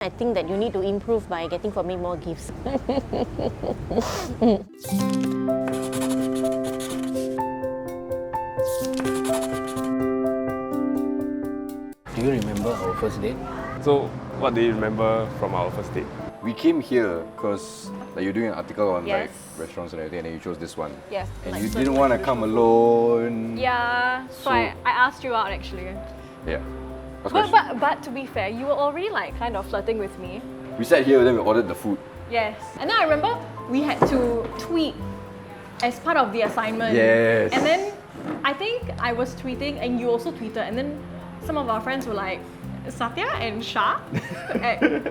I think that you need to improve by getting for me more gifts. Do you remember our first date? So, what do you remember from our first date? We came here because you're doing an article on Yes. restaurants and everything, and then you chose this one. Yes. And like you certain didn't want to food. come alone. Yeah, so I asked you out actually. Yeah. Of course. But to be fair, you were already like kind of flirting with me. We sat here, then we ordered the food. Yes. And then I remember we had to tweet as part of the assignment. Yes. And then I think I was tweeting and you also tweeted, and then some of our friends were like, Satya and Shah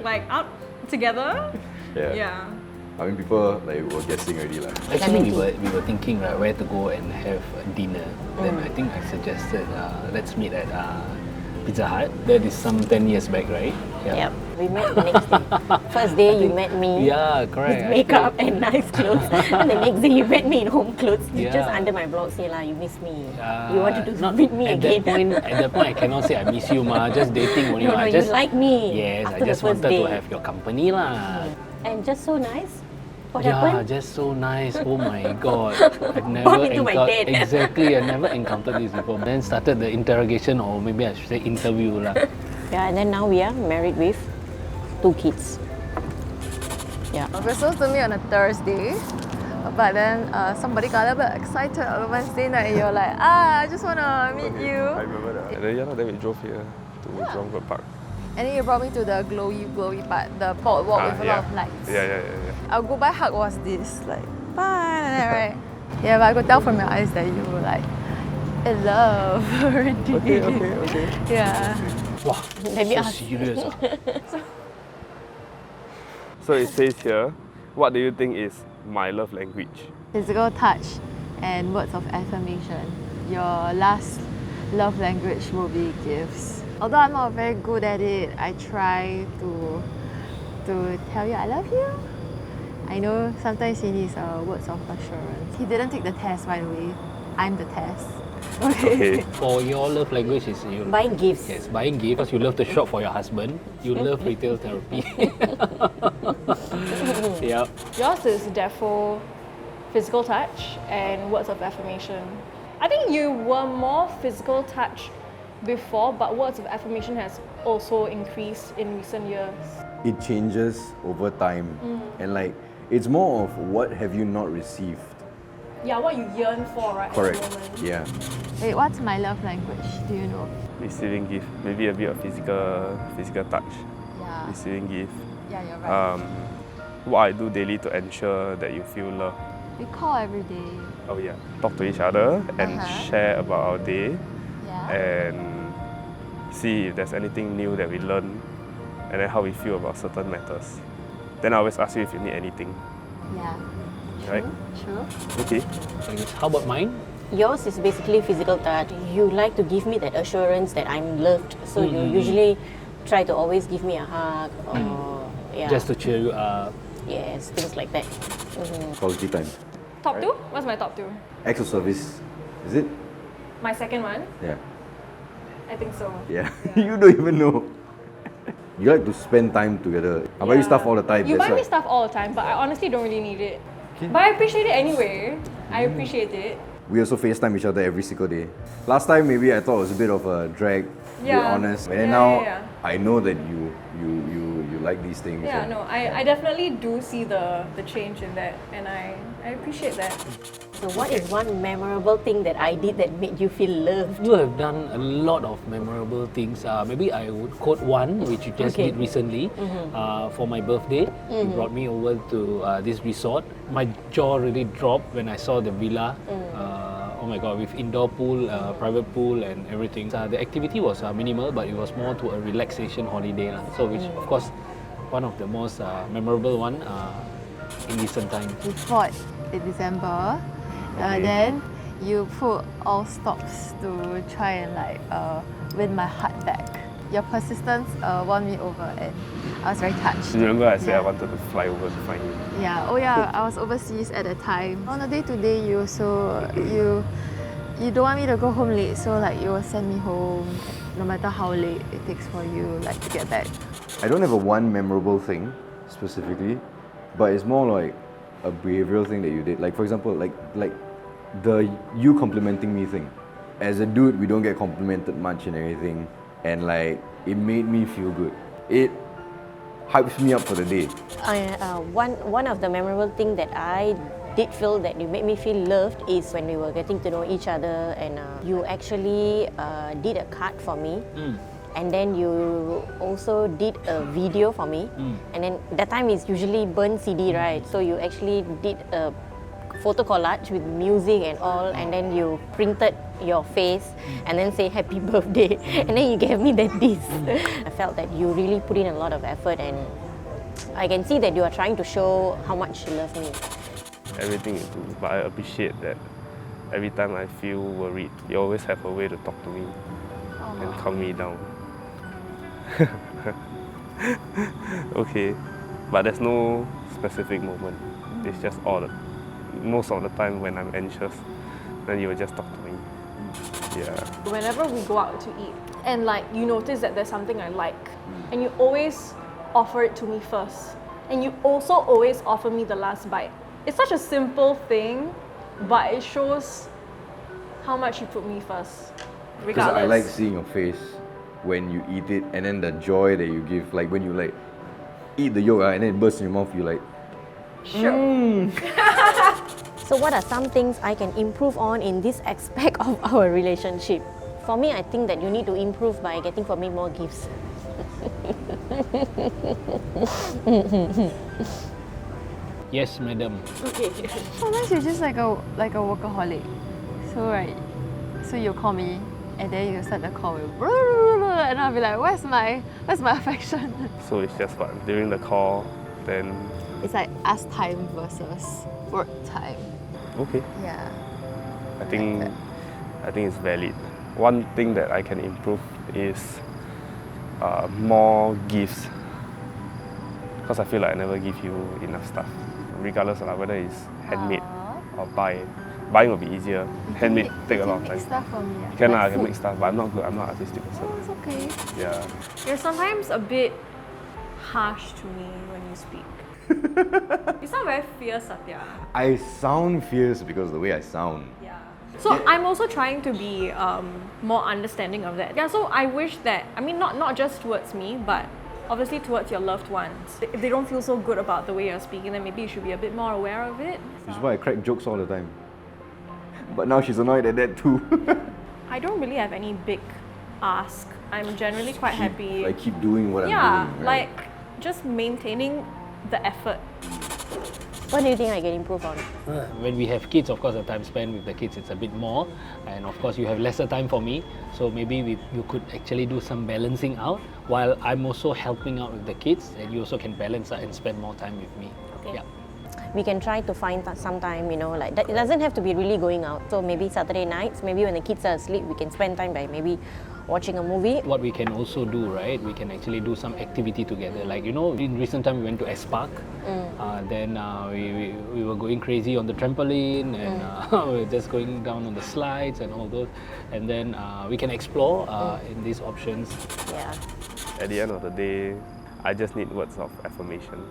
like out together. Yeah. Yeah. I mean, people were guessing already lah. Actually, we were thinking where to go and have dinner. Then I think I suggested let's meet at Pizza Hut. That is some 10 years back, right? Yep. We met the next day. First day you met me. Yeah, correct. With makeup and nice clothes. And the next day you met me in home clothes. You Yeah. just under my blog say lah, you miss me. You wanted to meet me at again. At that point, I cannot say I miss you, ma. Just dating only. No, I you just like me. Yes, after I just the first wanted day. to have your company, lah. And just so nice. What Yeah, happened? just so nice. Oh my god. I've Bump never into my dad. Exactly, I never encountered this before. Then started the interrogation, or maybe I should say interview lah. Yeah, and then now we are married with 2 kids. Yeah. We're supposed to meet on a Thursday, but then somebody got a bit excited on Wednesday night. You're like, I just want to meet you. I remember that. And then we drove here to Jurong Park. And then you brought me to the glowy part, the boardwalk with a lot of lights. Yeah. Our goodbye hug was this, like, bye, like that, right? Yeah, but I could tell from your eyes that you were like, in love already. Okay. Yeah. Wow, Let me so ask. serious. So it says here, what do you think is my love language? Physical touch and words of affirmation. Your last love language will be gifts. Although I'm not very good at it, I try to tell you I love you. I know sometimes he needs words of assurance. He didn't take the test, by the way. I'm the test. Okay. For your love language is you Buying gifts. Yes, buying gifts. Because you love to shop for your husband. You love retail therapy. Yeah. Yours is defo physical touch and words of affirmation. I think you were more physical touch before, but words of affirmation has also increased in recent years. It changes over time, and it's more of what have you not received. Yeah, what you yearn for, right? Correct. At the moment. Yeah. Wait, what's my love language? Do you know? Receiving gift, maybe a bit of physical touch. Yeah. Receiving gift. Yeah, you're right. What I do daily to ensure that you feel love. We call every day. Oh yeah. Talk to each other and share about our day Yeah. and see if there's anything new that we learn and then how we feel about certain matters. Then I always ask you if you need anything, Yeah. right? True. Okay. How about mine? Yours is basically physical touch. You like to give me that assurance that I'm loved. So you usually try to always give me a hug or Just to cheer you up. yes, things like that. Quality time. Top 2? What's my top 2? Acts of service. Is it? My second one? Yeah. I think so. Yeah. You don't even know. You like to spend time together. I buy you stuff all the time. You that's buy me why. stuff all the time, but I honestly don't really need it. But I appreciate it anyway. I appreciate it. We also FaceTime each other every single day. Last time maybe I thought it was a bit of a drag, to be Yeah. honest. And then Yeah, now yeah. I know that you like these things. Yeah, and- no, I definitely do see the change in that, and I appreciate that. So what is one memorable thing that I did that made you feel loved? You have done a lot of memorable things. Maybe I would quote one, which you just did recently. For my birthday, you brought me over to this resort. My jaw really dropped when I saw the villa. Oh my god, with indoor pool, private pool and everything. The activity was minimal, but it was more to a relaxation holiday. So which of course, one of the most memorable one in recent times. We fought in December. Then you put all stops to try and win my heart back. Your persistence won me over, and I was very touched. Remember I said I Yeah. wanted to fly over to find you. Yeah. Oh yeah. I was overseas at the time. On a day-to-day, you don't want me to go home late, so you will send me home, no matter how late it takes for you to get back. I don't have a one memorable thing specifically, but it's more like a behavioral thing that you did. Like for example, like the you complimenting me thing. As a dude, we don't get complimented much and everything, and like it made me feel good. It hypes me up for the day. One of the memorable thing that I did feel that you made me feel loved is when we were getting to know each other, and you actually did a card for me. And then you also did a video for me. And then that time is usually burn CD, right? So you actually did a photo collage with music and all, and then you printed your face and then say happy birthday, and then you gave me that disc. I felt that you really put in a lot of effort, and I can see that you are trying to show how much you love me. Everything you do, but I appreciate that every time I feel worried, you always have a way to talk to me and calm me down. Okay, but there's no specific moment. It's just most of the time when I'm anxious, then you will just talk to me. Yeah. Whenever we go out to eat and like you notice that there's something I like, and you always offer it to me first, and you also always offer me the last bite. It's such a simple thing, but it shows how much you put me first, Because regardless. I like seeing your face when you eat it, and then the joy that you give. Like when you like eat the yolk and then it bursts in your mouth, you like. Sure. So what are some things I can improve on in this aspect of our relationship? For me, I think that you need to improve by getting for me more gifts. Yes, madam. Sometimes you're just like a workaholic. So you call me and then you start the call with and I'll be like, where's my affection? So it's just what, during the call, then It's like us time versus work time. okay. Yeah. I think it's valid. One thing that I can improve is more gifts, because I feel like I never give you enough stuff, regardless of whether it's handmade or buy. Buying will be easier. Handmade take a lot of Make time. stuff for me. You can, like I can food. make stuff, but I'm not good. I'm not artistic person. Oh, it's okay. Yeah. You're sometimes a bit harsh to me when you speak. You sound very fierce, Satya. I sound fierce because of the way I sound. Yeah. So I'm also trying to be more understanding of that. Yeah. So I wish that, I mean, not just towards me, but obviously towards your loved ones. If they don't feel so good about the way you're speaking, then maybe you should be a bit more aware of it. Which is why I crack jokes all the time. But now she's annoyed at that too. I don't really have any big ask. I'm generally quite happy. I keep doing what Yeah, I'm doing. Right? like just maintaining the effort. What do you think I can improve on? When we have kids, of course, the time spent with the kids it's a bit more, and of course you have lesser time for me. So maybe you could actually do some balancing out while I'm also helping out with the kids, and you also can balance out and spend more time with me. Okay. Yeah. We can try to find some time, like that. It doesn't have to be really going out. So maybe Saturday nights, maybe when the kids are asleep, we can spend time by maybe watching a movie. What we can also do, right? We can actually do some activity together. Like in recent time we went to S Park. Then we were going crazy on the trampoline, and we were just going down on the slides and all those. And then we can explore in these options. Yeah. At the end of the day, I just need words of affirmation,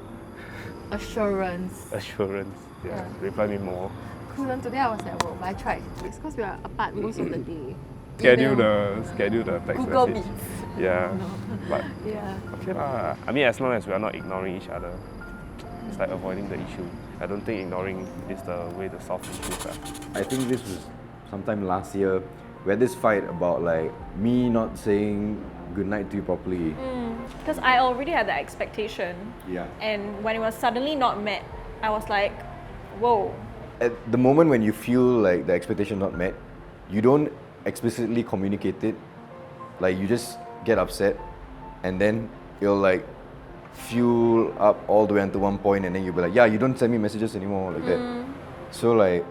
Assurance. assurance. Yeah. Reply me more. Couldn't today I was at work, but I tried. It's because we are apart most of the day. Schedule Email. the text Google message. Meets. Yeah. But Yeah. okay lah. I mean, as long as we are not ignoring each other, it's like avoiding the issue. I don't think ignoring is the way to solve issues. I think this was sometime last year. We had this fight about like me not saying goodnight to you properly. Because I already had that expectation. Yeah. And when it was suddenly not met, I was like, whoa. At the moment when you feel like the expectation not met, you don't explicitly communicate it. Like you just get upset, and then you'll like fuel up all the way until one point, and then you'll be like, yeah, you don't send me messages anymore, like that. So like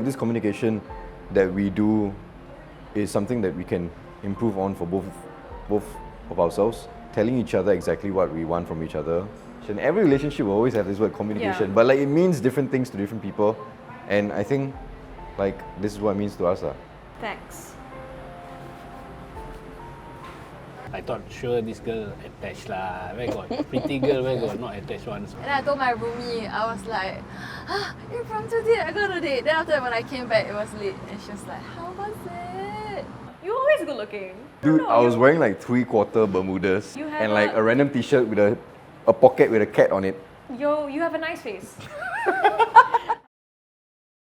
this communication that we do is something that we can improve on for both of ourselves, telling each other exactly what we want from each other. And every relationship will always have this word communication, Yeah. but like it means different things to different people, and I think like this is what it means to us. Thanks. I thought sure this girl attached lah. Where got pretty girl, where got not attached ones. And I told my roomie, I was like, impromptu date, I got a date. Then after that, when I came back, it was late. And she was like, how was it? You're always good looking. Dude, No, I was you- wearing like 3/4 Bermudas You have and like a- a random t-shirt with a pocket with a cat on it. You have a nice face.